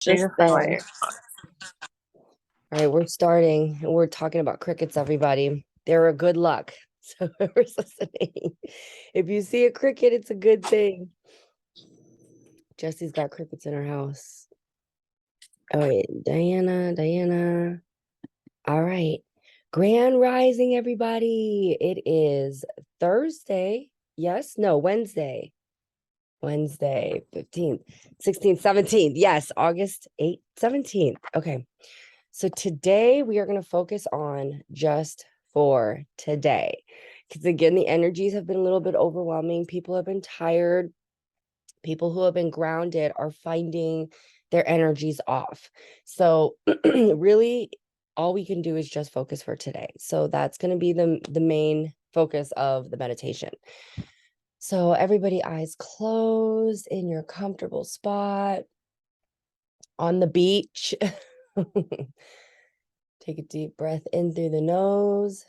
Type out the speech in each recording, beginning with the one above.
Just then. All right, we're starting. We're talking about crickets, everybody. They're a good luck. So whoever's listening, if you see a cricket, it's a good thing. Jesse's got crickets in her house. Oh, wait, Diana. All right. Grand Rising, everybody. It is Thursday. Wednesday. Wednesday, 15th, 16th, 17th. Yes, August 8th, 17th. Okay. So today we are going to focus on just for today. Because again, the energies have been a little bit overwhelming. People have been tired. People who have been grounded are finding their energies off. So really, all we can do is just focus for today. So that's going to be the main focus of the meditation. So everybody, eyes closed in your comfortable spot on the beach. Take a deep breath in through the nose.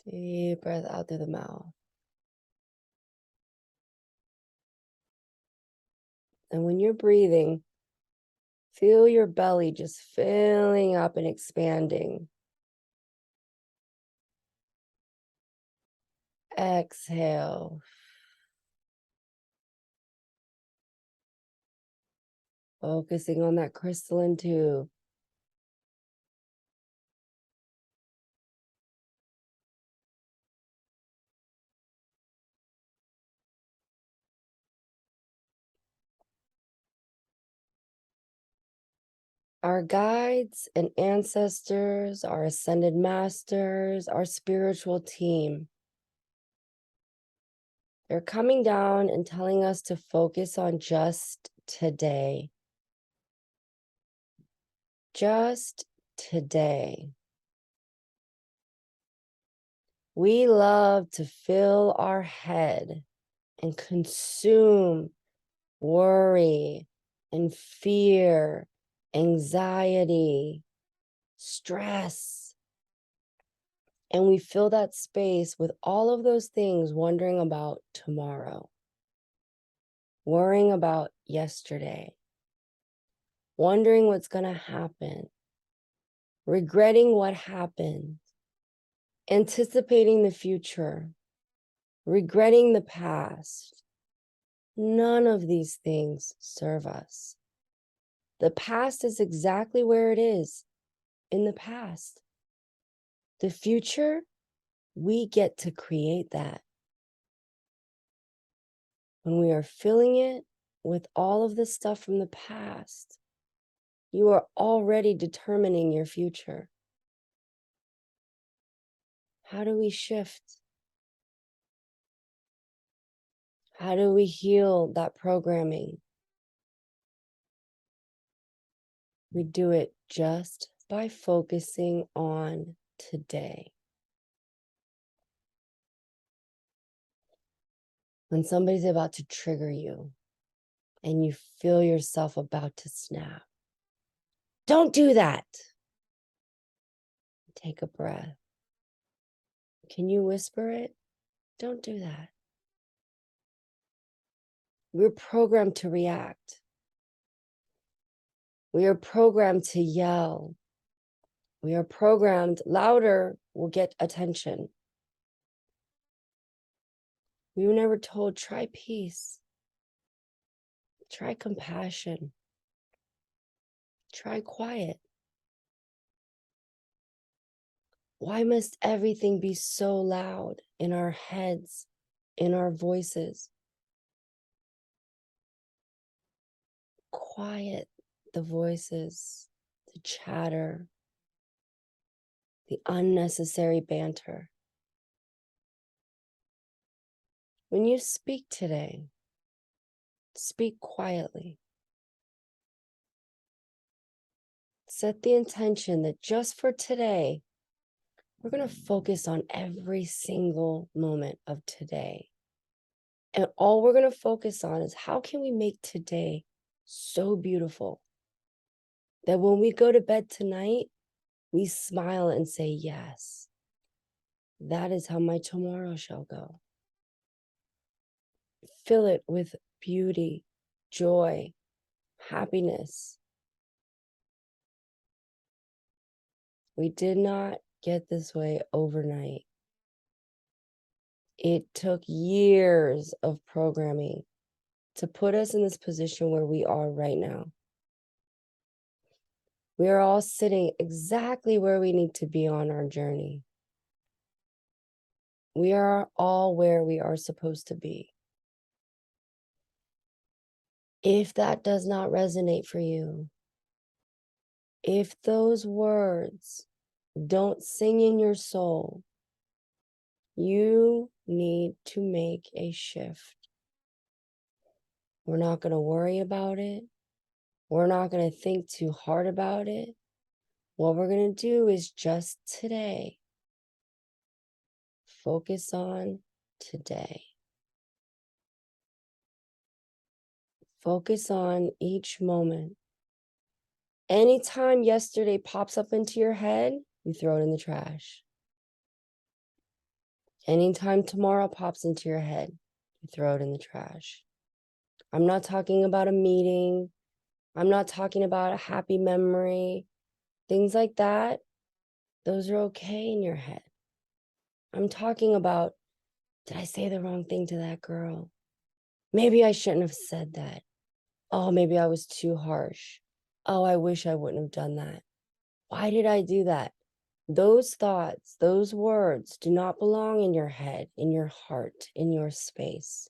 Deep breath out through the mouth. And when you're breathing, feel your belly just filling up and expanding. Exhale. Focusing on that crystalline tube. Our guides and ancestors, our ascended masters, our spiritual team, they're coming down and telling us to focus on just today. Just today. We love to fill our head and consume worry and fear, anxiety, stress. And we fill that space with all of those things, wondering about tomorrow, worrying about yesterday, wondering what's going to happen, regretting what happened, anticipating the future, regretting the past. None of these things serve us. The past is exactly where it is in the past. The future, we get to create that. When we are filling it with all of the stuff from the past, you are already determining your future. How do we shift? How do we heal that programming? We do it just by focusing on today. When somebody's about to trigger you and you feel yourself about to snap, don't do that. Take a breath. Can you whisper it? Don't do that. We're programmed to react. We are programmed to yell. We are programmed, louder will get attention. We were never told, try peace. Try compassion. Try quiet. Why must everything be so loud in our heads, in our voices? Quiet the voices, the chatter, the unnecessary banter. When you speak today, speak quietly. Set the intention that just for today, we're going to focus on every single moment of today. And all we're going to focus on is how can we make today so beautiful that when we go to bed tonight, we smile and say, yes, that is how my tomorrow shall go. fill it with beauty, joy, happiness. We did not get this way overnight. It took years of programming to put us in this position where we are right now. We are all sitting exactly where we need to be on our journey. We are all where we are supposed to be. If that does not resonate for you, if those words don't sing in your soul, you need to make a shift. We're not going to worry about it. We're not going to think too hard about it. What we're going to do is just today, focus on today. Focus on each moment. Anytime yesterday pops up into your head, you throw it in the trash. Anytime tomorrow pops into your head, you throw it in the trash. I'm not talking about a meeting. I'm not talking about a happy memory. Things like that, those are okay in your head. I'm talking about, did I say the wrong thing to that girl? Maybe I shouldn't have said that. Oh, maybe I was too harsh. Oh, I wish I wouldn't have done that. Why did I do that? Those thoughts, those words do not belong in your head, in your heart, in your space.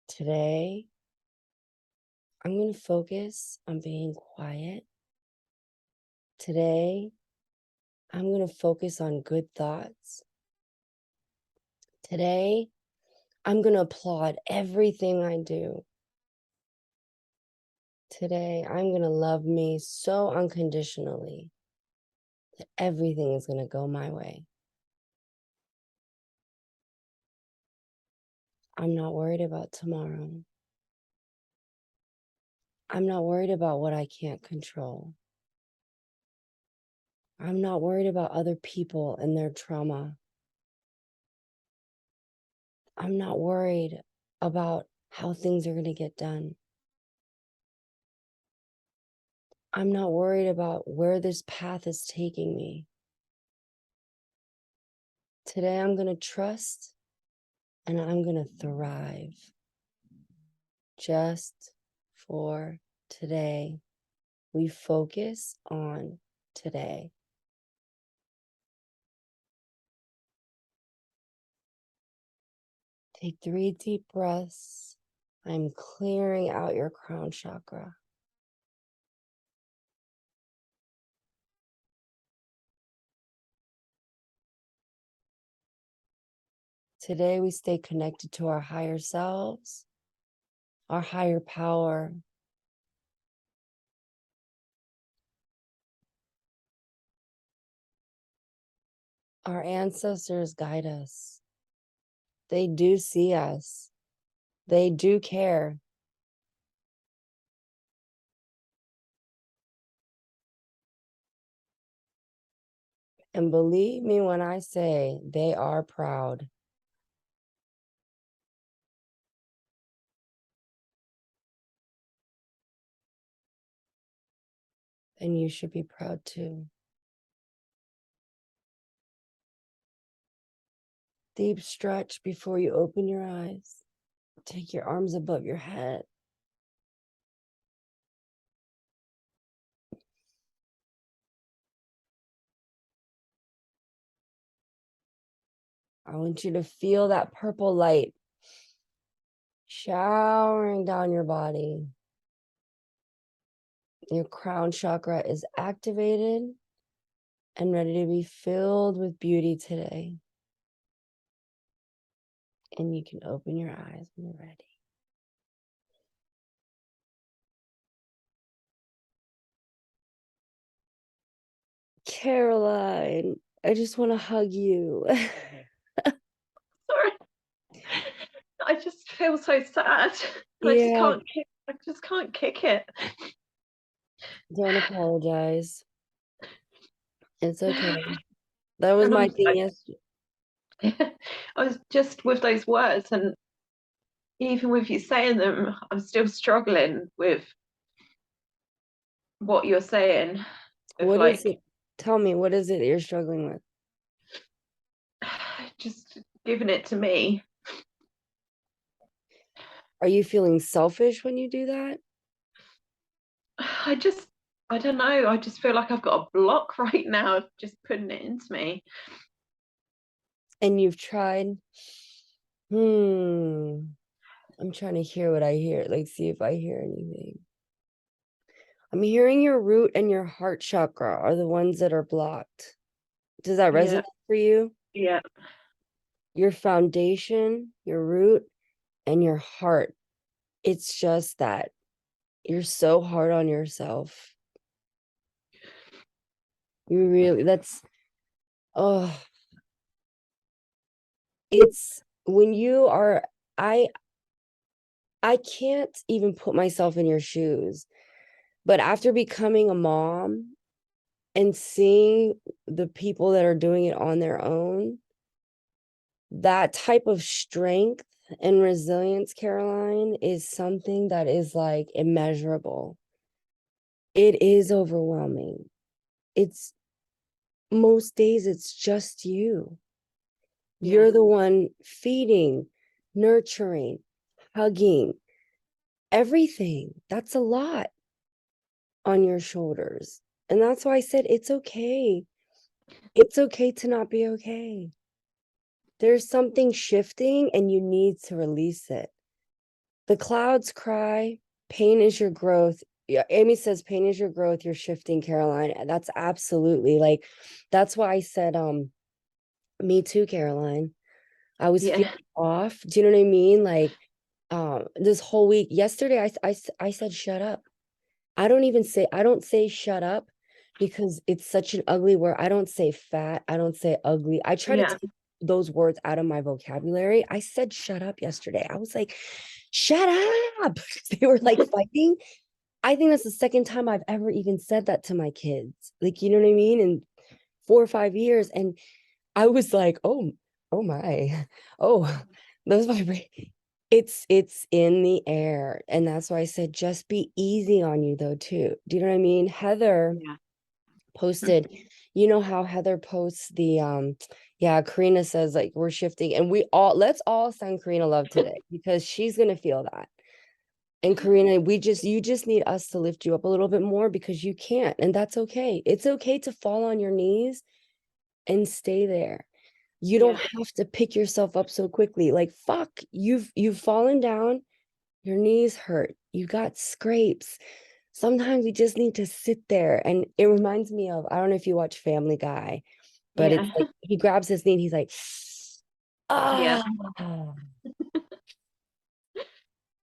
Today, I'm going to focus on being quiet. Today, I'm going to focus on good thoughts. Today, I'm going to applaud everything I do. Today, I'm going to love me so unconditionally that everything is going to go my way. I'm not worried about tomorrow. I'm not worried about what I can't control. I'm not worried about other people and their trauma. I'm not worried about how things are going to get done. I'm not worried about where this path is taking me. Today, I'm going to trust and I'm going to thrive. Just for today, we focus on today. Take 3 deep breaths. I'm clearing out your crown chakra. Today, we stay connected to our higher selves, our higher power. Our ancestors guide us. They do see us. They do care. And believe me when I say they are proud. And you should be proud too. Deep stretch before you open your eyes. Take your arms above your head. I want you to feel that purple light showering down your body. Your crown chakra is activated and ready to be filled with beauty today. And you can open your eyes when you're ready. Caroline, I just want to hug you. Sorry. I just feel so sad. Yeah. I just can't kick it. Don't apologize. It's okay. That was my thing yesterday. I was just with those words, and even with you saying them, I'm still struggling with what you're saying. Of What is like, it? Tell me, what is it you're struggling with? just giving it to me. Are you feeling selfish when you do that? I just, I don't know. I just feel like I've got a block right now of just putting it into me. And you've tried? Hmm. I'm trying to hear what I hear. Like, see if I hear anything. I'm hearing your root and your heart chakra are the ones that are blocked. Does that Yeah, resonate for you? yeah, Your foundation, your root, and your heart. It's just that you're so hard on yourself. You really, oh, it's when you are, I, I can't even put myself in your shoes. But after becoming a mom and seeing the people that are doing it on their own, that type of strength and resilience, Caroline, is something that is like immeasurable. It is overwhelming. It's most days it's just you. yeah, You're the one feeding, nurturing, hugging, everything. That's a lot on your shoulders. And that's why I said it's okay. It's okay to not be okay. There's something shifting and you need to release it. The clouds cry, pain is your growth. Yeah, Amy says pain is your growth, you're shifting, Caroline. And that's absolutely like that's why I said me too, Caroline. I was yeah, feeling off. Do you know what I mean? Like this whole week, yesterday I said shut up. I don't say shut up because it's such an ugly word. I don't say fat. I don't say ugly. I try to yeah, take those words out of my vocabulary. I said shut up yesterday. I was like, shut up. They were like fighting. I think that's the second time I've ever even said that to my kids. Like, you know what I mean? In 4 or 5 years. And I was like, oh my. Oh, those vibrate. It's in the air. And that's why I said just be easy on you though, too. Do you know what I mean? Heather yeah, posted, you know how Heather posts the yeah, Karina says like we're shifting and let's all send Karina love today because she's gonna feel that. And Karina, you just need us to lift you up a little bit more because you can't, and that's okay. It's okay to fall on your knees and stay there. You don't yeah, have to pick yourself up so quickly. Like fuck, you've fallen down, your knees hurt, you got scrapes. Sometimes we just need to sit there. And it reminds me of, I don't know if you watch Family Guy, but it's yeah, like he grabs his knee and he's like, yeah,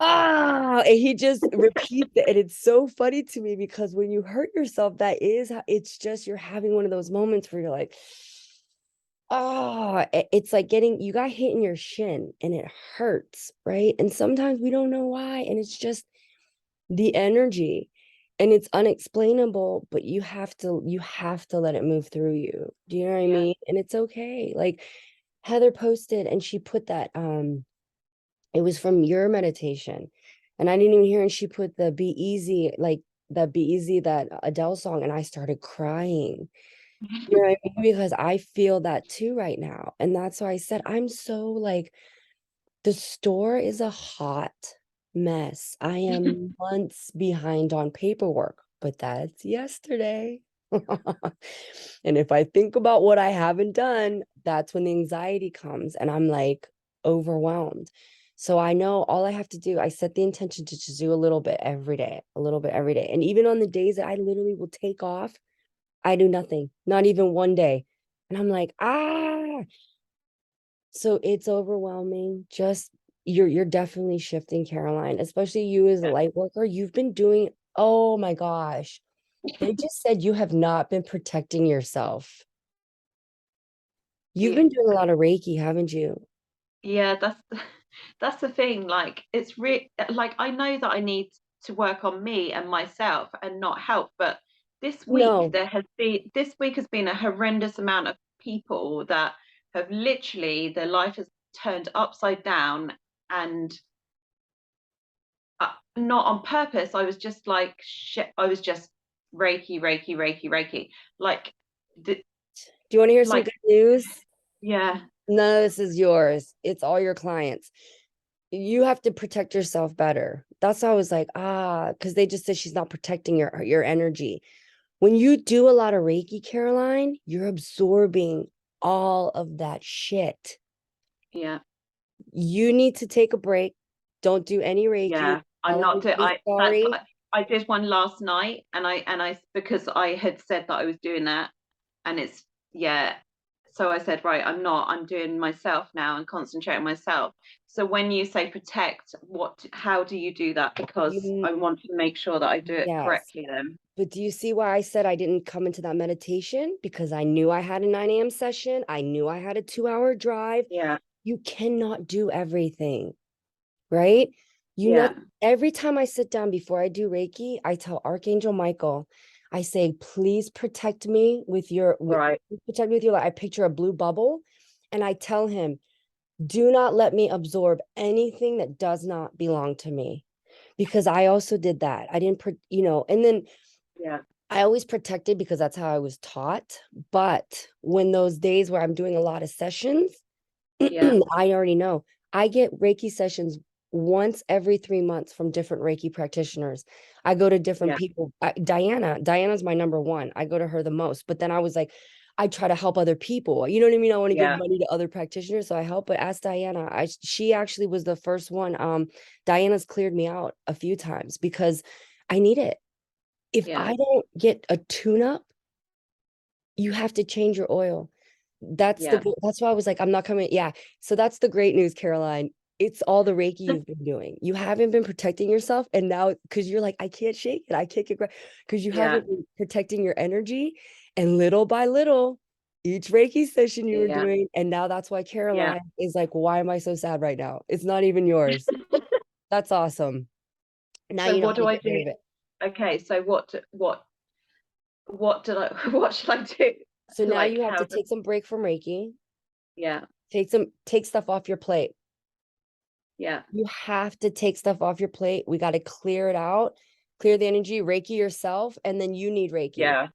ah, and he just repeats it. And it's so funny to me because when you hurt yourself, it's just you're having one of those moments where you're like, it's like you got hit in your shin and it hurts, right? And sometimes we don't know why. And it's just the energy and it's unexplainable, but you have to let it move through you. Do you know what I yeah, mean? And it's okay. Like Heather posted and she put that it was from your meditation and I didn't even hear, and she put the Be Easy, like that Be Easy, that Adele song, and I started crying. You know what I mean? Because I feel that too right now. And that's why I said I'm so like the store is a hot mess. I am months behind on paperwork, but that's yesterday. And if I think about what I haven't done, that's when the anxiety comes and I'm like overwhelmed. So I know all I have to do, I set the intention to just do a little bit every day, a little bit every day. And even on the days that I literally will take off, I do nothing, not even one day. And I'm like, so it's overwhelming. Just you're definitely shifting, Caroline, especially you as a yeah, light worker. You've been doing, oh my gosh. They just said you have not been protecting yourself. You've yeah, been doing a lot of Reiki, haven't you? yeah. That's the thing. Like, it's like I know that I need to work on me and myself and not help, but No, this week has been a horrendous amount of people that have literally their life has turned upside down, and not on purpose. I was just like, shit, I was just Reiki, Reiki, Reiki, Reiki. Like, Do you want to hear some like, good news? yeah, None of this is yours. It's all your clients. You have to protect yourself better. That's why I was like, because they just said she's not protecting your energy. When you do a lot of Reiki, Caroline, you're absorbing all of that shit. yeah, You need to take a break. Don't do any Reiki. yeah. I'm Tell not doing. everybody sorry. I did one last night, and I because I had said that I was doing that, and it's, yeah. So I said, right, I'm not. I'm doing myself now and concentrating myself. So when you say protect, how do you do that? Because You I want to make sure that I do it yes. correctly then. But do you see why I said I didn't come into that meditation? Because I knew I had a 9 a.m. session. I knew I had a 2-hour drive. Yeah, You cannot do everything, right? You know, yeah, every time I sit down before I do Reiki, I tell Archangel Michael, I say, please protect me with right, protect me with your light. I picture a blue bubble and I tell him, do not let me absorb anything that does not belong to me. Because I also did that. I didn't, and then yeah, I always protected because that's how I was taught. But when those days where I'm doing a lot of sessions, yeah, I already know. I get Reiki sessions once every 3 months from different Reiki practitioners. I go to different yeah, people. Diana's my number one. I go to her the most. But then I was like, I try to help other people. You know what I mean? I want to give yeah, money to other practitioners, so I help. But ask Diana. She actually was the first one. Diana's cleared me out a few times because I need it. If yeah. I don't get a tune-up, you have to change your oil. Yeah. That's why I was like, I'm not coming. Yeah. So that's the great news, Caroline. It's all the Reiki you've been doing. You haven't been protecting yourself. And now, because you're like, I can't shake it. I can't get because you Yeah, haven't been protecting your energy. And little by little, each Reiki session you were yeah, doing. And now that's why yeah. Caroline is like, why am I so sad right now? It's not even yours. That's awesome. Now So you know how what to do I get rid do? of it. Okay, so what did I what should I do So to now like you have to how to, take some break from Reiki, yeah, take stuff off your plate. yeah, You have to take stuff off your plate. We got to clear it out, clear the energy, Reiki yourself, and then you need Reiki. yeah.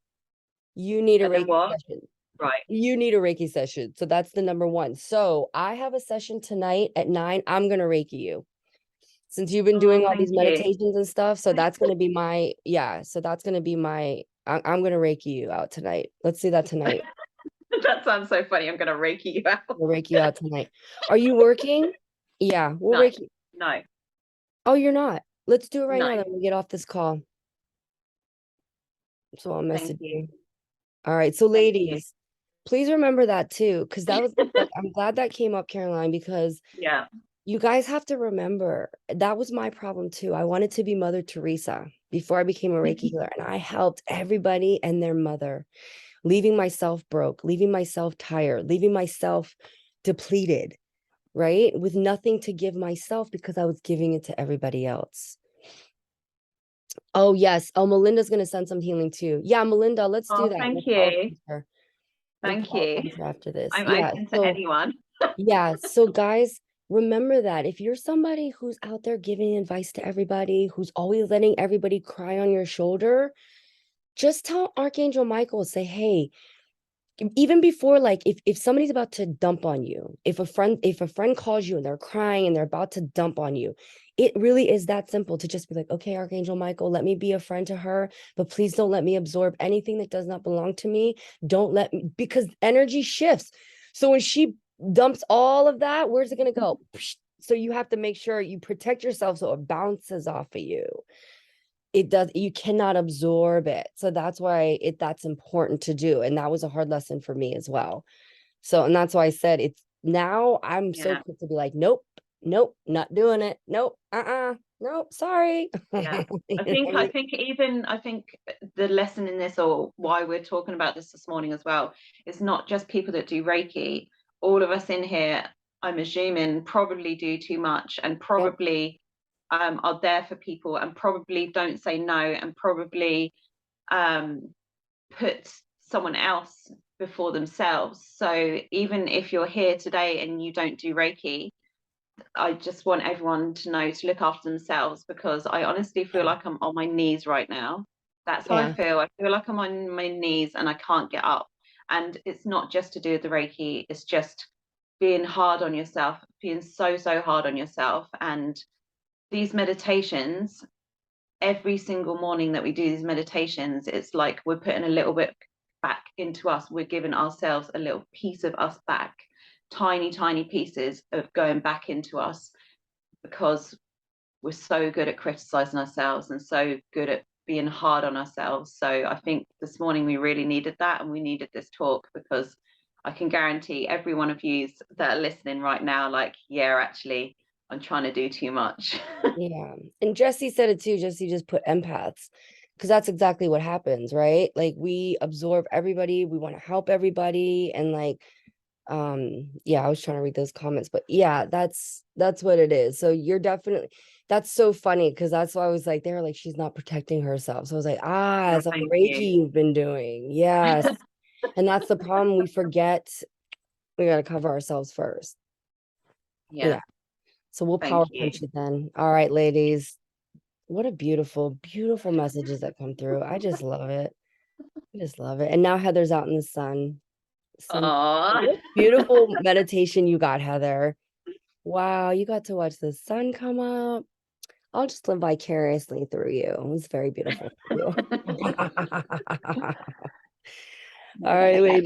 You need a And then Reiki what? session. Right. You need a Reiki session. So that's the number one. So I have a session tonight at 9. I'm going to Reiki you since you've been Oh, doing all these thank you. meditations and stuff. So that's going to be yeah. So that's going to be I'm going to Reiki you out tonight. Let's do that tonight. That sounds so funny. I'm gonna Reiki you out. We'll Reiki you out tonight. Are you working? Yeah, we'll No, Reiki. no, Oh, you're not. Let's do it right no. now. Then we get off this call. So I'll Thank message you. you. All right. So Thank you. ladies, please remember that too. Cause that was like, I'm glad that came up, Caroline, because Yeah. you guys have to remember that was my problem too. I wanted to be Mother Teresa before I became a Reiki healer. And I helped everybody and their mother, leaving myself broke, leaving myself tired, leaving myself depleted, right? With nothing to give myself because I was giving it to everybody else. Oh, yes. Oh, Melinda's going to send some healing too. Yeah, Melinda, let's do Oh, that. thank you. We'll Thank call you. cleanser after this. I'm open to anyone. Yeah. So guys, remember that if you're somebody who's out there giving advice to everybody, who's always letting everybody cry on your shoulder, just tell Archangel Michael, say, hey, even before, like if somebody's about to dump on you, if a friend calls you and they're crying and they're about to dump on you, it really is that simple to just be like, okay, Archangel Michael, let me be a friend to her, but please don't let me absorb anything that does not belong to me. Don't let me, because energy shifts. So when she dumps all of that, where's it going to go? So you have to make sure you protect yourself so it bounces off of you. You cannot absorb it. So that's why that's important to do. And that was a hard lesson for me as well. So, and that's why I said it's now I'm so Yeah, quick to be like, nope, not doing it. Nope, nope, sorry. yeah. I think the lesson in this, or why we're talking about this morning as well, is not just people that do Reiki. All of us in here, I'm assuming, probably do too much, and Yep. probably are there for people, and probably don't say no, and probably um, put someone else before themselves. So even if you're here today and you don't do Reiki, I just want everyone to know to look after themselves, because I honestly feel like I'm on my knees right now. That's how I Yeah. feel. I feel like I'm on my knees and I can't get up. And it's not just to do with the Reiki, it's just being hard on yourself, being so, so hard on yourself. And these meditations, every single morning that we do these meditations, it's like we're putting a little bit back into us. We're giving ourselves a little piece of us back, tiny, tiny pieces of going back into us, because we're so good at criticizing ourselves and so good at being hard on ourselves. So I think this morning we really needed that, and we needed this talk, because I can guarantee every one of you that are listening right now, like, yeah, actually, I'm trying to do too much. Yeah. And Jesse said it too. Jesse just put empaths, because that's exactly what happens, right? Like we absorb everybody, we want to help everybody. And like, yeah, I was trying to read those comments, but yeah, that's what it is. So you're definitely, that's so funny, because that's why I was like, they were like, she's not protecting herself. So I was like, Oh, it's all thank Reiki you. you've been doing. Yes. And that's the problem. We forget we got to cover ourselves first. Yeah, Yeah. So we'll thank power you. punch it then. All right, ladies. What a beautiful, beautiful messages that come through. I just love it. I just love it. And now Heather's out in the sun. Sun. Oh, What beautiful meditation you got, Heather. Wow, you got to watch the sun come up. I'll just live vicariously through you. It was very beautiful for you. All right, ladies.